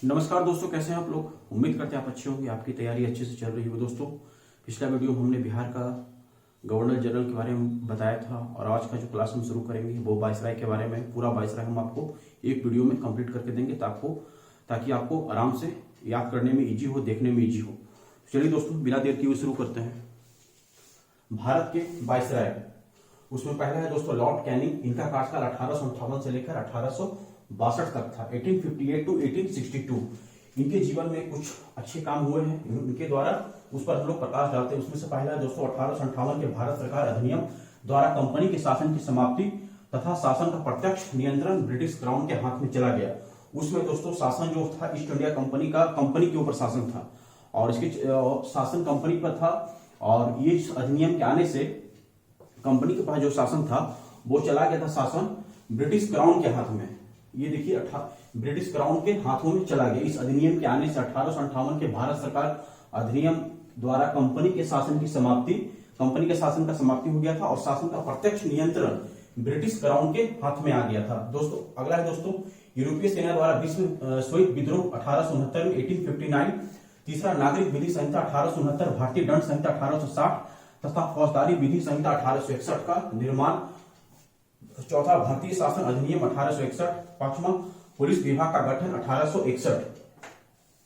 नमस्कार दोस्तों, कैसे हैं आप लोग। उम्मीद करते हैं आप अच्छे होंगे, आपकी तैयारी अच्छे से चल रही हो। दोस्तों, पिछला वीडियो हमने बिहार का गवर्नर जनरल के बारे में बताया था और आज का जो क्लास हम शुरू करेंगे वो वायसराय के बारे में। पूरा वायसराय हम आपको एक वीडियो में कंप्लीट करके देंगे ताकि आपको आराम से याद करने में इजी हो, देखने में इजी हो। चलिए दोस्तों, बिना देर किए हुए शुरू करते हैं। भारत के वायसराय, उसमें पहला है दोस्तों लॉर्ड कैनिंग। इनका कार्यकाल 1858 से लेकर 1862 तक था, 1858 टू 1862। इनके जीवन में कुछ अच्छे काम हुए हैं इनके द्वारा, उस पर हम लोग प्रकाश डालते हैं। उसमें से पहला है दोस्तों 1858 के भारत सरकार अधिनियम द्वारा कंपनी के शासन की समाप्ति तथा शासन का प्रत्यक्ष नियंत्रण ब्रिटिश क्राउन के हाथ में चला गया। उसमें दोस्तों शासन जो था ईस्ट इंडिया कंपनी के ऊपर शासन था और इसके शासन कंपनी पर था। और ये अधिनियम के आने से कंपनी के पास जो शासन था वो चला गया था शासन ब्रिटिश क्राउन के हाथ में। ये देखिए ब्रिटिश क्राउन के हाथों में चला गया। इस अधिनियम के आने से 1858 के भारत सरकार अधिनियम द्वारा कंपनी के शासन का समाप्ति हो गया था और शासन का प्रत्यक्ष नियंत्रण ब्रिटिश क्राउन के हाथ में आ गया था। दोस्तों अगला है दोस्तों यूरोपीय सेना द्वारा विश्व श्वेत विद्रोह 1869 में 1859। तीसरा नागरिक विधि संहिता 1869, भारतीय दंड संहिता 1860 तथा फौजदारी विधि संहिता 1861 का निर्माण। चौथा भारतीय शासन अधिनियम 1861। पांचवा पुलिस विभाग का गठन 1861।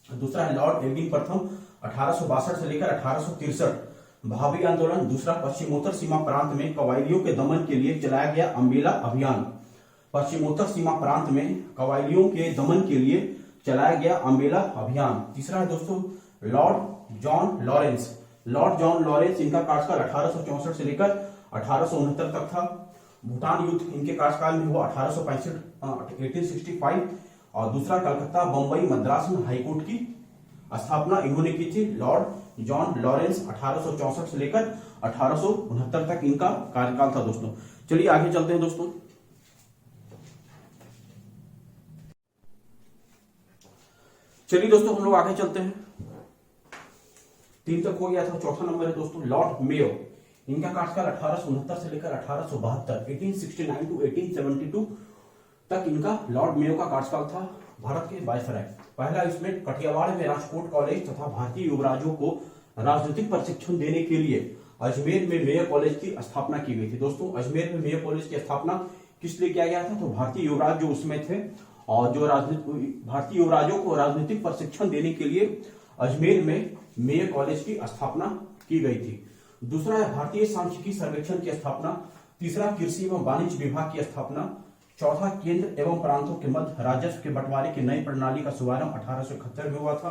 दूसरा है लॉर्ड एल्गिन प्रथम 1862 से लेकर 1863। भावी आंदोलन। दूसरा पश्चिमोत्तर सीमा प्रांत में कबायलियों के दमन के लिए चलाया गया अम्बेला अभियान। पश्चिमोत्तर सीमा प्रांत में कबायलियों के दमन के लिए चलाया गया अम्बेला अभियान। तीसरा है दोस्तों लॉर्ड जॉन लॉरेंस। इनका कार्यकाल 1864 से लेकर 1869 तक था। भूटान युद्ध इनके कार्यकाल में हुआ 1865। और दूसरा कलकत्ता बंबई मद्रास में हाईकोर्ट की स्थापना इन्होंने की थी। लॉर्ड जॉन लॉरेंस 1864 से लेकर 1869 तक इनका कार्यकाल था। दोस्तों चलिए आगे चलते हैं। दोस्तों हम लोग आगे चलते हैं। 3 तक हो गया था। चौथा नंबर है दोस्तों लॉर्ड मेयो। इनका कार्यकाल 1869 से लेकर 1872, 1869 टू 1872 तक इनका लॉर्ड मेयो का कार्यकाल था। भारत के वायसराय, पहला इसमें कठियावाड़ में राजकोट कॉलेज तथा भारतीय युवराजों को राजनीतिक प्रशिक्षण देने के लिए अजमेर में मेयो कॉलेज की स्थापना की गई थी। दोस्तों अजमेर में मेयो कॉलेज की स्थापना किस लिए किया गया था? तो भारतीय युवराज जो उसमें थे और जो भारतीय युवराजों को राजनीतिक प्रशिक्षण देने के लिए अजमेर में मेयो कॉलेज की स्थापना की गई थी। दूसरा है भारतीय सांख्यिकी सर्वेक्षण की स्थापना। तीसरा कृषि एवं वाणिज्य विभाग की स्थापना। चौथा केंद्र एवं प्रांतों के मध्य राजस्व के बंटवारे की नई प्रणाली का शुभारंभ 1871 में हुआ था।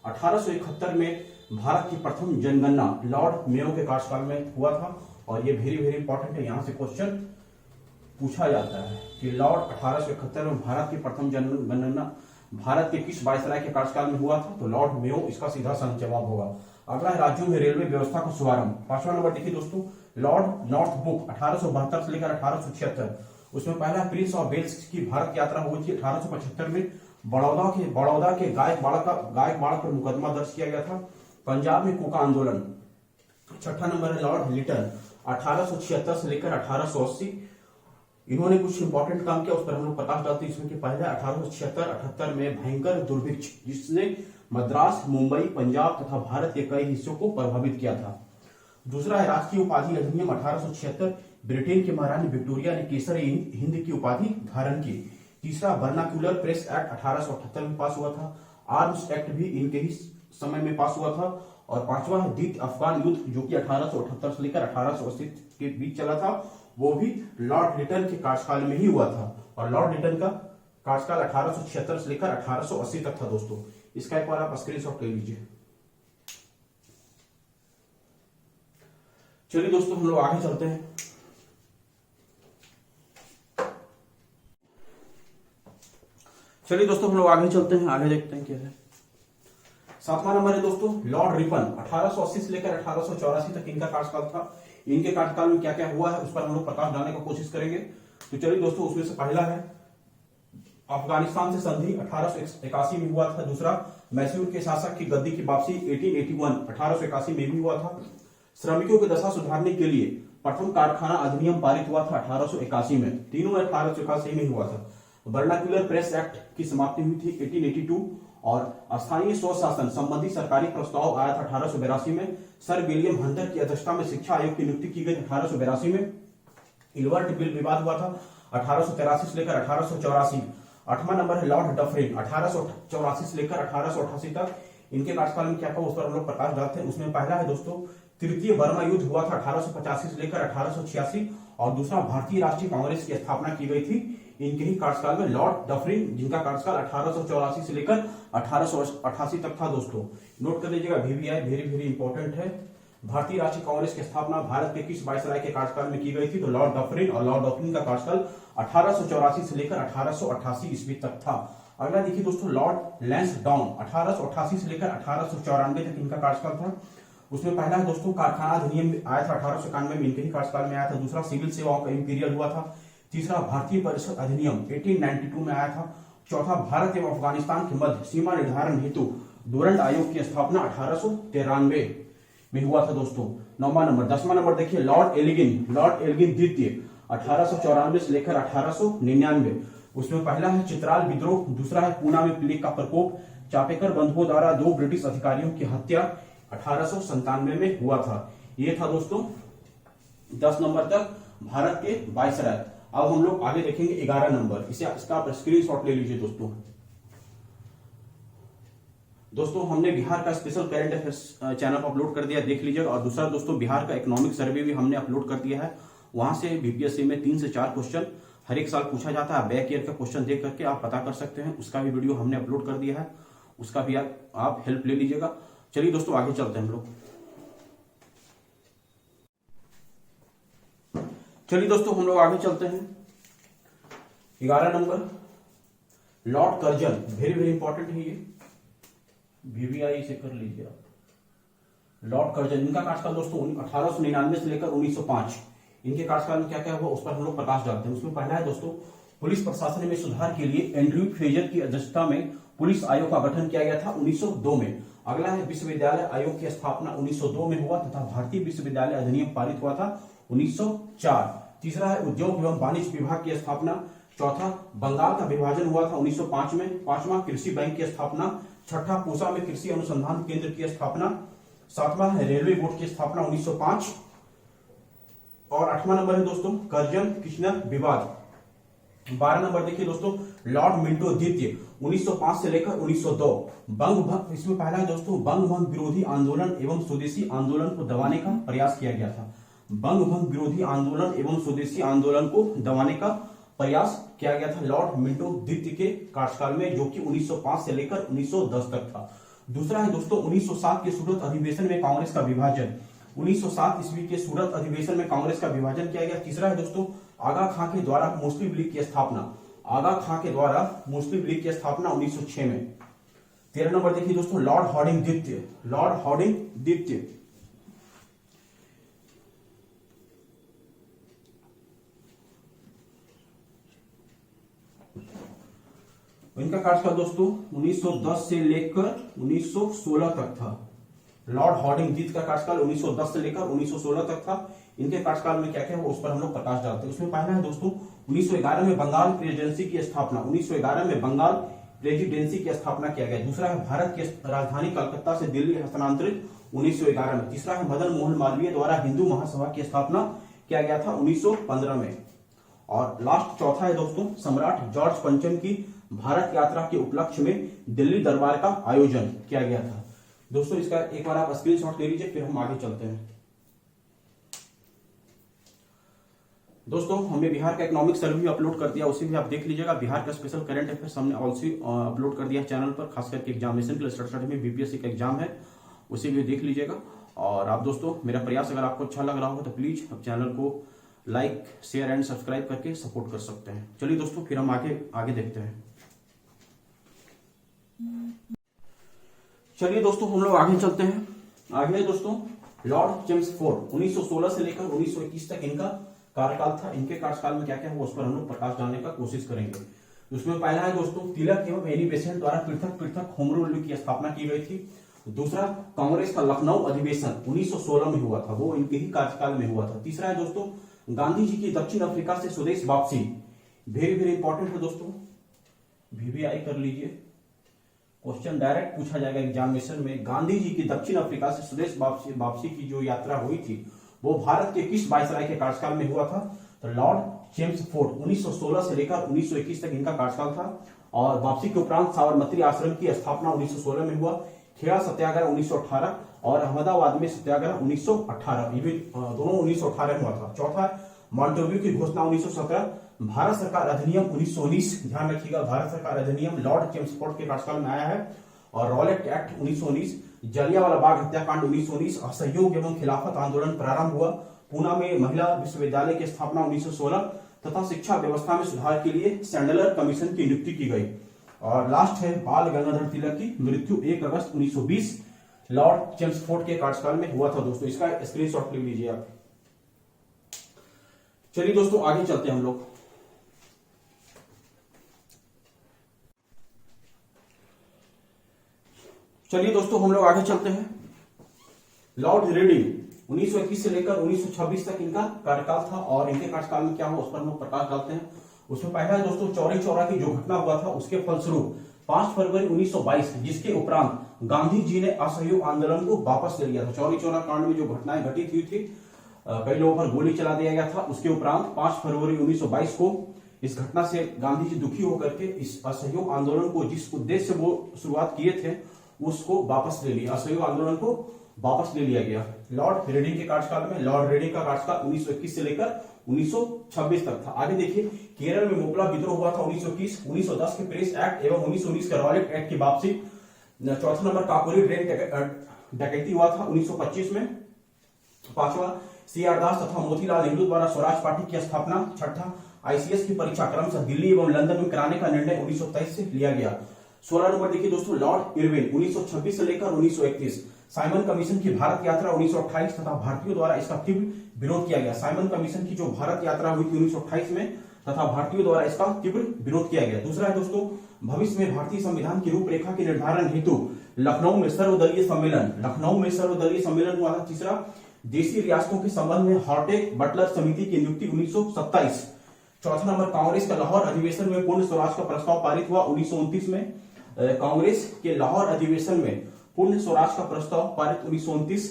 1871 में भारत की प्रथम जनगणना लॉर्ड मेयो के कार्यकाल में हुआ था। और ये वेरी वेरी इंपॉर्टेंट है, यहां से क्वेश्चन पूछा जाता है कि लॉर्ड 1871 में भारत की प्रथम जनगणना भारत के किस वायसराय के कार्यकाल में हुआ था? तो लॉर्ड मेयो इसका सीधा सही जवाब होगा। अगला है राज्यों में रेलवे व्यवस्था का शुभारंभ। 5वां नंबर देखिए दोस्तों लॉर्ड नॉर्थ बुक 1872 से लेकर 1876। उसमें पहला प्रिंस ऑफ वेल्स की भारत यात्रा हुई थी 1875 में। बड़ौदा के गायकवाड़ पर मुकदमा दर्ज किया गया था। पंजाब में कोका आंदोलन। 6वां नंबर है लॉर्ड लिटन 1876 से लेकर 1880। इन्होंने कुछ इंपॉर्टेंट काम किया, उस पर हम लोग प्रकाश डालते हैं। इसमें पहले 1876-78 में भयंकर दुर्भिक्ष जिसने मद्रास, मुंबई, पंजाब तथा भारत के कई हिस्सों को प्रभावित किया था। दूसरा है राजकीय उपाधि अधिनियम 1876। ब्रिटेन की महारानी विक्टोरिया ने केसर हिंद की उपाधि धारण की। तीसरा वर्नाक्यूलर प्रेस एक्ट 1878 में पास हुआ था। आर्म्स एक्ट भी इनके ही समय में पास हुआ था। और 5वां है द्वितीय अफगान युद्ध जो कि 1878 से लेकर 1880 के बीच चला था, वो भी लॉर्ड लिटन के कार्यकाल में ही हुआ था। और लॉर्ड लिटन का कार्यकाल 1876 से लेकर 1880 तक था। दोस्तों इसका एक बार आप स्क्रीनशॉट ले लीजिए। चलिए दोस्तों हम लोग आगे चलते हैं। आगे देखते हैं क्या है। 7वां नंबर है दोस्तों लॉर्ड रिपन 1880 से लेकर 1884 तक इनका कार्यकाल था। इनके कार्यकाल में क्या क्या हुआ है उस पर हम लोग प्रकाश डालने की कोशिश करेंगे। तो चलिए दोस्तों उसमें से पहला है अफगानिस्तान से संधि 1881 में हुआ था। दूसरा मैसूर के शासक की गद्दी की वापसी 1881 में भी हुआ था। श्रमिकों की दशा सुधारने के लिए प्रथम कारखाना अधिनियम पारित हुआ था 1881 में। तीनों 1881 में हुआ था। वर्नाक्यूलर प्रेस एक्ट की समाप्ति हुई थी 1882 और स्थानीय स्वशासन संबंधी सरकारी प्रस्ताव आया था 1882 में। सर विलियम हंटर की अध्यक्षता में शिक्षा आयोग की नियुक्ति की गई 1882 में। इल्बर्ट बिल विवाद हुआ था 1883 से लेकर 1884। 8वां नंबर है लॉर्ड डफरिन 1884 से लेकर 1888 तक। इनके कार्यकाल में क्या था उस पर हम लोग प्रकाश डालते हैं। उसमें पहला है दोस्तों तृतीय बर्मा युद्ध हुआ था 1885 से लेकर 1886 और दूसरा भारतीय राष्ट्रीय कांग्रेस की स्थापना की गई थी इनके ही कार्यकाल में लॉर्ड डफरिन, जिनका कार्यकाल 1884 से लेकर 1888 तक था। दोस्तों नोट कर लीजिएगा, VVI वेरी वेरी इंपॉर्टेंट है। भारतीय राष्ट्रीय कांग्रेस की स्थापना भारत के किस वायसराय के कार्यकाल में की गई थी? तो लॉर्ड डफरिन, और लॉर्ड डफरिन का कार्यकाल 1884 से लेकर 1888 ईस्वी तक था। अगला देखिए दोस्तों लॉर्ड लैंसडाउन 1888 से लेकर 1894 तक इनका कार्यकाल था। उसमें पहला है दोस्तों कारखाना अधिनियम आया था 1891 में, इनके ही कार्यकाल में आया था। दूसरा सिविल सेवाओं का इंपीरियल हुआ था। तीसरा भारतीय परिषद अधिनियम 1892 में आया था। चौथा भारत एवं अफगानिस्तान के मध्य सीमा निर्धारण हेतु डोरंड आयोग की स्थापना 1893 में हुआ था दोस्तों। 9वां नंबर। 10वां नंबर देखिए लॉर्ड एल्गिन द्वितीय 1894 से लेकर 1899। उसमें पहला है चित्राल विद्रोह, दूसरा है पूना में प्लेग का प्रकोप, चापेकर बंधुओं द्वारा 2 ब्रिटिश अधिकारियों की हत्या 1897 में हुआ था। ये था दोस्तों 10 नंबर तक भारत के वायसराय। अब हम लोग आगे देखेंगे 11 नंबर। इसका आप स्क्रीनशॉट ले लीजिए दोस्तों। दोस्तों हमने बिहार का स्पेशल करंट अफेयर्स चैनल पर अपलोड कर दिया, देख लीजिएगा। और दूसरा दोस्तों बिहार का इकोनॉमिक सर्वे भी हमने अपलोड कर दिया है। वहां से बीपीएससी में 3 से 4 क्वेश्चन हर एक साल पूछा जाता है। बैक ईयर का क्वेश्चन देख करके आप पता कर सकते हैं। उसका भी वीडियो हमने अपलोड कर दिया है, उसका भी आप हेल्प ले लीजिएगा। चलिए दोस्तों आगे चलते हैं हम लोग। चलिए दोस्तों हम लोग आगे चलते हैं। 11 number Lord Curzon, very very important है ये, VVI से कर लीजिए आप। लॉर्ड कर्जन, इनका कार्यकाल दोस्तों 1899 से लेकर 1905। इनके कार्यकाल में क्या क्या हुआ उस पर हम लोग प्रकाश डालते हैं। उसमें पहला है दोस्तों पुलिस प्रशासन में सुधार के लिए एंड्रयू फ्रेजर की अध्यक्षता में पुलिस आयोग का गठन किया गया था 1902 में। अगला है विश्वविद्यालय आयोग की स्थापना 1902 में हुआ तथा भारतीय विश्वविद्यालय अधिनियम पारित हुआ था 1904। तीसरा है उद्योग एवं वाणिज्य विभाग की स्थापना। चौथा बंगाल का विभाजन हुआ था 1905 में। 5वां कृषि बैंक की स्थापना। 6ठा पूसा में कृषि अनुसंधान केंद्र की स्थापना। 7वां है रेलवे बोर्ड की स्थापना 1905। और 8वां नंबर है दोस्तों कर्जन किशनर विवाद। 12 नंबर देखिए दोस्तों लॉर्ड मिंटो द्वितीय 1905 से लेकर 1902। बंग भंग, इसमें पहला है दोस्तों बंग भंग विरोधी आंदोलन एवं स्वदेशी आंदोलन को दबाने का प्रयास किया गया था। बंग भंग विरोधी आंदोलन एवं स्वदेशी आंदोलन को दबाने का प्रयास किया गया था लॉर्ड मिंटो द्वितीय के कार्यकाल में, जो कि 1905 से लेकर 1910 तक था। दूसरा है दोस्तों 1907 के सूरत अधिवेशन में कांग्रेस का विभाजन। 1907 ईस्वी के सूरत अधिवेशन में कांग्रेस का विभाजन किया गया। तीसरा है दोस्तों आगा खां के द्वारा मुस्लिम लीग की स्थापना। आगा खां के द्वारा मुस्लिम लीग की स्थापना 1906 में। 13 नंबर देखिए दोस्तों लॉर्ड हार्डिंग द्वितीय। इनका कार्यकाल दोस्तों 1910 से लेकर 1916 तक था। लॉर्ड हार्डिंग द्वितीय का कार्यकाल 1910 से लेकर 1916 तक था। इनके कार्यकाल में क्या क्या हुआ उस पर हम लोग प्रकाश डालते हैं। उसमें पहला है दोस्तों 1911 में बंगाल प्रेसिडेंसी की स्थापना। 1911 में बंगाल प्रेसिडेंसी की स्थापना किया गया। दूसरा है भारत की राजधानी कलकत्ता से दिल्ली हस्तांतरित 1911 में। तीसरा है मदन मोहन मालवीय द्वारा हिंदू महासभा की स्थापना किया गया था 1915 में। और लास्ट चौथा है दोस्तों सम्राट जॉर्ज पंचम की भारत यात्रा के उपलक्ष्य में दिल्ली दरबार का आयोजन किया गया था। दोस्तों इसका एक बार आप स्क्रीनशॉट ले लीजिए, फिर हम आगे चलते हैं। दोस्तों हमने बिहार का इकोनॉमिक सर्वे भी अपलोड कर दिया, उसे भी आप देख लीजिएगा। बिहार का स्पेशल करंट अफेयर्स हमने ऑल्सो अपलोड कर दिया चैनल पर, खास करके एग्जामिनेशन के लिए स्टडी में बीपीएससी का एग्जाम है, उसे भी देख लीजिएगा। और आप दोस्तों मेरा प्रयास अगर आपको अच्छा लग रहा हो तो प्लीज आप चैनल को लाइक शेयर एंड सब्सक्राइब करके सपोर्ट कर सकते हैं। चलिए दोस्तों फिर हम आगे देखते हैं। चलिए दोस्तों हम लोग आगे चलते हैं। आगे दोस्तों लॉर्ड चेम्सफोर्ड 1916 से लेकर 1921 तक इनका कार्यकाल था। इनके कार्यकाल में क्या क्या हुआ उस पर हम लोग प्रकाश डालने का कोशिश करेंगे। उसमें पहला है दोस्तों तिलक एवं एनी बेसेंट द्वारा पृथक पृथक होम रूल की स्थापना की गई थी। दूसरा कांग्रेस का लखनऊ अधिवेशन 1916 में हुआ था, वो इनके ही कार्यकाल में हुआ था। तीसरा है दोस्तों गांधी जी की दक्षिण अफ्रीका से स्वदेश वापसी, वेरी वेरी इंपॉर्टेंट है दोस्तों, VVI कर लीजिए। क्वेश्चन डायरेक्ट पूछा जाएगा एग्जामिनेशन में। गांधी जी की दक्षिण अफ्रीका से स्वदेश वापसी की जो यात्रा हुई थी वो भारत के किस वायसराय के कार्यकाल में हुआ था? तो लॉर्ड चेम्सफोर्ड। 1916 से लेकर 1921 तक इनका कार्यकाल था। और वापसी के उपरांत साबरमती आश्रम की स्थापना 1916 में हुआ। खेड़ा सत्याग्रह 1918 और अहमदाबाद में सत्याग्रह 1918, ये भी दोनों 1918 में हुआ था। चौथा, मॉन्टेग्यू की घोषणा 1917। भारत सरकार अधिनियम 1919, ध्यान रखिएगा, भारत सरकार अधिनियम लॉर्ड चेम्सफोर्ड के कार्यकाल में आया है। और रॉलेट एक्ट 1919, जलियांवाला बाग हत्याकांड 1919, असहयोग एवं खिलाफत आंदोलन प्रारंभ हुआ। पूना में महिला विश्वविद्यालय की स्थापना 1916 तथा शिक्षा व्यवस्था में सुधार के लिए सैंडलर कमीशन की नियुक्ति की गई। और लास्ट है बाल गंगाधर तिलक की मृत्यु 1 अगस्त 1920 लॉर्ड चेम्सफोर्ड के कार्यकाल में हुआ था। दोस्तों इसका स्क्रीनशॉट ले लीजिए आप। चलिए दोस्तों आगे चलते हैं हम लोग। चलिए दोस्तों हम लोग आगे चलते हैं। लॉर्ड रीडिंग 1921 से लेकर 1926 तक इनका कार्यकाल था और इनके कार्यकाल में क्या हुआ उस पर हम लोग प्रकाश डालते हैं। उसमें पहला है दोस्तों चौरी चौरा की जो घटना हुआ था उसके फलस्वरूप 5 फरवरी 1922, जिसके उपरांत गांधी जी ने असहयोग आंदोलन को वापस ले लिया था। चौरी चौरा कांड में जो घटनाएं घटित हुई थी, कई लोगों पर गोली चला दिया गया था, उसके उपरांत 5 फरवरी 1922 को इस घटना से गांधी जी दुखी होकर के इस असहयोग आंदोलन को जिस उद्देश्य से वो शुरुआत किए थे उसको वापस ले लिया, असहयोग आंदोलन को वापस ले लिया गया। लॉर्ड रीडिंग के कार्यकाल में, लॉर्ड रीडिंग का कार्यकाल 1921 से लेकर 1926 तक था। आगे देखिए, केरल में मोपला विद्रोह हुआ था 1921, 1910 के प्रेस एक्ट एवं 1919 के रॉलेट एक्ट की वापसी। चौथा नंबर, काकोरी ट्रेन डकैती हुआ था 1925 में। पांचवा, सीआर दास तथा मोतीलाल नेहरू द्वारा स्वराज पार्टी की स्थापना। छठा, आईसीएस की परीक्षा क्रमशः दिल्ली एवं लंदन में कराने का निर्णय 1923 से लिया गया। 16 नंबर देखिए दोस्तों, लॉर्ड इरविन 1926 से लेकर 1931, साइमन कमीशन की भारत यात्रा 1928 तथा भारतीयों द्वारा इसका तीव्र विरोध किया गया। साइमन कमीशन की जो भारत यात्रा हुई थी 1928 में तथा भारतीयों द्वारा इसका तीव्र विरोध किया गया। दूसरा है दोस्तों, भविष्य में भारतीय संविधान की रूपरेखा के निर्धारण हेतु लखनऊ में सर्वदलीय सम्मेलन, लखनऊ में सर्वदलीय सम्मेलन हुआ था। तीसरा, देशी रियासतों के संबंध में हॉर्टेक बटलर समिति की नियुक्ति 1927। चौथा नंबर, कांग्रेस का लाहौर अधिवेशन में पूर्ण स्वराज का प्रस्ताव पारित हुआ 1929 में। कांग्रेस के लाहौर अधिवेशन में पूर्ण स्वराज का प्रस्ताव पारित 1929।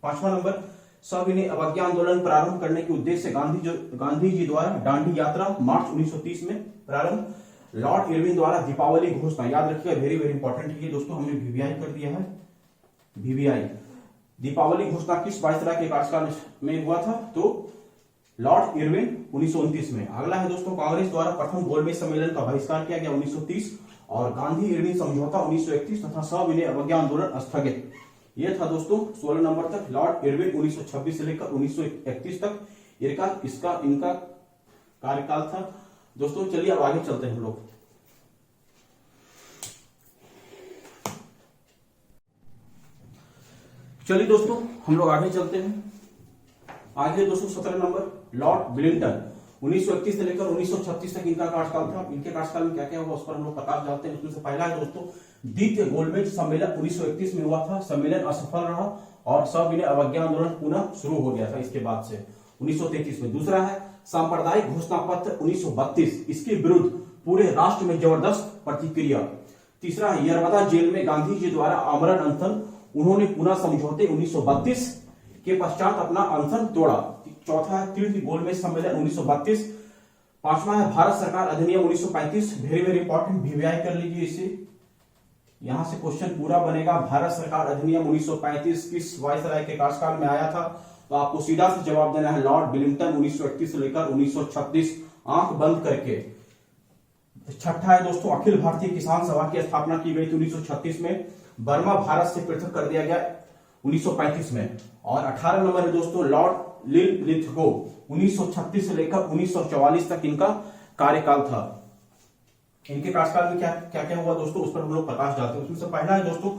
पांचवा नंबर, सविनय अवज्ञा आंदोलन प्रारंभ करने के उद्देश्य से गांधी जी द्वारा दांडी यात्रा मार्च 1930 में प्रारंभ। लॉर्ड इरविन द्वारा दीपावली घोषणा, याद रखिएगा, वेरी वेरी इंपॉर्टेंट है दोस्तों, हमने वीवीआई कर दिया है, वीवीआई। दीपावली घोषणा किस वायसराय के कार्यकाल में हुआ था? तो लॉर्ड इरविन 1929 में। अगला है दोस्तों, कांग्रेस द्वारा प्रथम गोलमेज सम्मेलन का बहिष्कार किया गया 1930 और गांधी इरविन समझौता 1931 तथा सविनय अवज्ञा आंदोलन स्थगित। यह था दोस्तों 16 नंबर तक लॉर्ड इरविन 1926 से लेकर 1931 तक इनका कार्यकाल था। दोस्तों चलिए अब आगे चलते हैं हम लोग। चलिए दोस्तों हम लोग आगे चलते हैं। आगे दोस्तों 17 नंबर, लॉर्ड विलिंगटन 1931 से लेकर 1936 तक इनका कार्यकाल था। इनके कार्यकाल में क्या क्या हुआ उस पर हम लोग प्रकाश डालते हैं। उसमें से पहला है दोस्तों, द्वितीय गोलमेज सम्मेलन 1931 में हुआ था, सम्मेलन असफल रहा और सविनय अवज्ञा आंदोलन पुनः शुरू हो गया था इसके बाद से 1933 में। दूसरा है सांप्रदायिक घोषणा पत्र 1932, इसके विरुद्ध पूरे राष्ट्र में जबरदस्त प्रतिक्रिया। तीसरा है यरवदा जेल में गांधी जी द्वारा आमरण अनशन, उन्होंने पुनः समझौते 1932 के पश्चात अपना अनशन तोड़ा। चौथा है तृतीय गोलमेज सम्मेलन 1932। पांचवा है भारत सरकार अधिनियम 1935, वेरी वेरी इंपॉर्टेंट, वीवीआई कर लीजिए इसे, यहां से क्वेश्चन पूरा बनेगा। भारत सरकार अधिनियम 1935 किस वायसराय के कार्यकाल में आया था? तो आपको सीधा से जवाब देना है लॉर्ड विलिंगटन 1931 से लेकर 1936, आंख बंद करके। छठा है दोस्तों, अखिल भारतीय किसान सभा की स्थापना की गई थी 1936 में। बर्मा भारत से पृथक कर दिया गया 1935 में। और 18 नंबर है दोस्तों, लॉर्ड लिथगो 1936 से लेकर 1944 तक इनका कार्यकाल था। इनके कार्यकाल में क्या क्या हुआ दोस्तों उस पर हम लोग प्रकाश डालते हैं। उसमें से पहला है दोस्तों,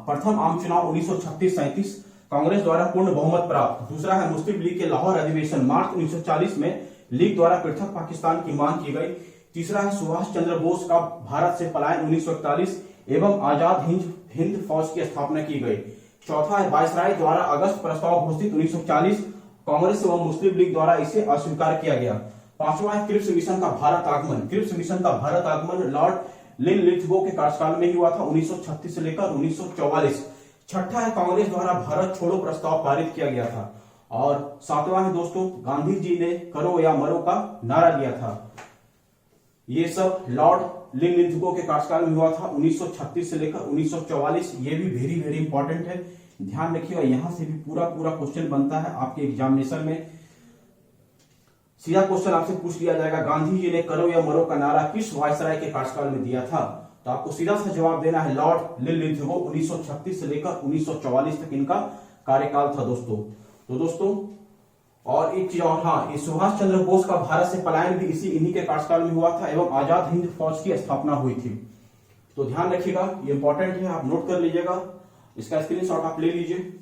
प्रथम आम चुनाव 1936-37, कांग्रेस द्वारा पूर्ण बहुमत प्राप्त। दूसरा है मुस्लिम लीग के लाहौर अधिवेशन मार्च 1940 में लीग द्वारा पृथक पाकिस्तान की मांग की गई। तीसरा है सुभाष चंद्र बोस का भारत से पलायन 1941 एवं आजाद हिंद फौज की स्थापना की गई। चौथा है वायसराय द्वारा अगस्त प्रस्ताव घोषित 1940, कांग्रेस एवं मुस्लिम लीग द्वारा इसे अस्वीकार किया गया। पांचवा है क्रिप्स मिशन का भारत आगमन। क्रिप्स मिशन का भारत आगमन लॉर्ड लिन लिथगो के कार्यकाल में ही हुआ था 1936 से लेकर 1944। छठा है कांग्रेस द्वारा भारत छोड़ो प्रस्ताव पारित किया गया था। और सातवां है दोस्तों गांधी जी ने करो या मरो का नारा दिया था। ये सब लॉर्ड लिन लिथगो के कार्यकाल में हुआ था 1936 से लेकर 1944। ये भी वेरी वेरी इंपॉर्टेंट है, ध्यान रखिएगा। यहां से भी पूरा क्वेश्चन बनता है आपके एग्जामिनेशन में। सीधा क्वेश्चन आपसे पूछ लिया जाएगा गांधी जी ने करो या मरो का नारा किस वायसराय के कार्यकाल में दिया था, तो आपको सीधा सा जवाब देना है लॉर्ड लिन लिथगो। 1936 से लेकर 1944 तक इनका कार्यकाल था दोस्तों। तो दोस्तों और एक चीज और, हाँ, ये सुभाष चंद्र बोस का भारत से पलायन भी इन्हीं के कार्यकाल में हुआ था एवं आजाद हिंद फौज की स्थापना हुई थी। तो ध्यान रखिएगा, ये इंपॉर्टेंट है, आप नोट कर लीजिएगा, इसका स्क्रीनशॉट आप ले लीजिए।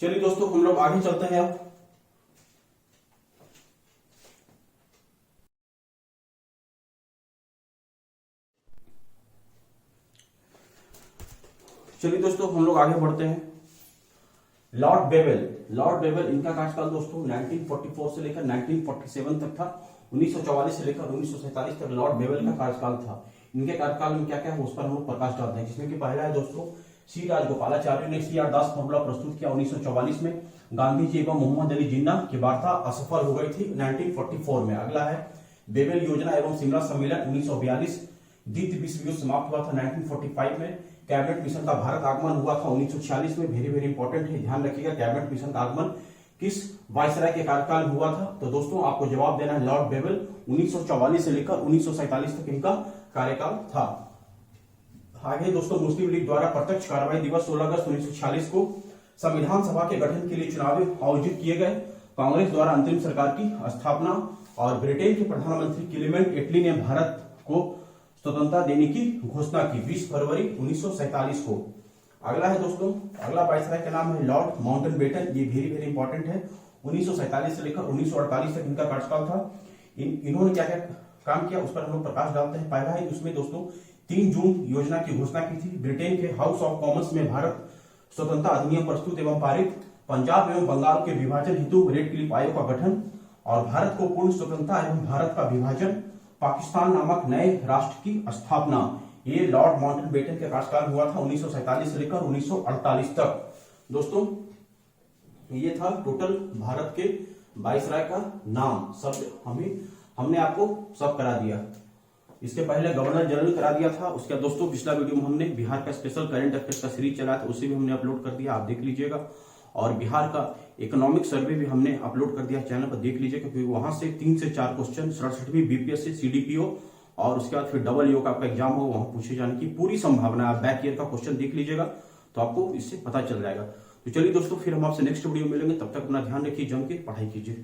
चलिए दोस्तों हम लोग आगे चलते हैं। अब चलिए दोस्तों हम लोग आगे बढ़ते हैं। लॉर्ड बेवेल इनका कार्यकाल दोस्तों 1944 से लेकर 1947 तक था। 1944 से लेकर 1947 तक लॉर्ड बेवेल का कार्यकाल था। इनके कार्यकाल में क्या क्या है उस पर हम लोग प्रकाश डालते हैं, जिसमें कि पहला है दोस्तों सी राजगोपालाचार्य ने CR दास फॉर्मूला प्रस्तुत किया 1944 में। गांधी जी एवं मोहम्मद अली जिन्ना की वार्ता असफल हो गई थी 1944 में। अगला है बेवेल योजना एवं शिमला सम्मेलन 1942। द्वितीय विश्व युद्ध समाप्त हुआ था 1945 में। कैबिनेट मिशन का भारत आगमन हुआ था 1946 में। वेरी वेरी इंपॉर्टेंट है, ध्यान रखिएगा कैबिनेट मिशन का आगमन किस वायसराय के कार्यकाल में हुआ था, तो दोस्तों आपको जवाब देना है लॉर्ड बेवेल। 1944 से लेकर 1947 तक इनका कार्यकाल था। आगे दोस्तों मुस्लिम लीग द्वारा प्रत्यक्ष कार्रवाई दिवस 16 अगस्त 1946 को संविधान सभा के गठन के लिए चुनाव आयोजित किए गए। कांग्रेस द्वारा अंतरिम सरकार की स्थापना और ब्रिटेन के प्रधानमंत्री क्लेमेंट एटली ने भारत को स्वतंत्रता देने की घोषणा की 20 फरवरी 1947 को। अगला है दोस्तों, अगला वायसराय का नाम है लॉर्ड माउंटबेटन। ये वेरी वेरी इंपॉर्टेंट है। 1947 से लेकर 1948 तक इनका कार्यकाल था। इन्होंने क्या क्या काम किया उस पर हम लोग प्रकाश डालते हैं। पहला है उसमें दोस्तों 3 जून योजना की घोषणा की थी। ब्रिटेन के हाउस ऑफ कॉमन्स में भारत स्वतंत्रता अधिनियम प्रस्तुत एवं पारित। पंजाब एवं बंगाल के विभाजन हेतु रेड क्लिफ आयोग का गठन और भारत को पूर्ण स्वतंत्रता एवं भारत का विभाजन, पाकिस्तान नामक नए राष्ट्र की स्थापना। ये लॉर्ड माउंटबेटन के कार्यकाल में हुआ था 1947 से लेकर 1948 तक। दोस्तों ये था टोटल भारत के वायसराय का नाम। सब हमने आपको सब करा दिया। इसके पहले गवर्नर जनरल करा दिया था। उसके बाद दोस्तों पिछला वीडियो में हमने बिहार का स्पेशल करंट अफेयर्स का सीरीज चला था, उसे भी हमने अपलोड कर दिया, आप देख लीजिएगा। और बिहार का इकोनॉमिक सर्वे भी हमने अपलोड कर दिया, चैनल पर देख लीजिए, क्योंकि वहां से 3 से 4 क्वेश्चन 67वीं बीपीएससी CDPO और उसके बाद फिर डबल ईओ का आपका एग्जाम हो, वहां पूछे जाने की पूरी संभावना। आप बैक ईयर का क्वेश्चन देख लीजिएगा तो आपको इससे पता चल जाएगा। तो चलिए दोस्तों फिर हम आपसे नेक्स्ट वीडियो मिलेंगे, तब तक अपना ध्यान रखिए, जम के पढ़ाई कीजिए।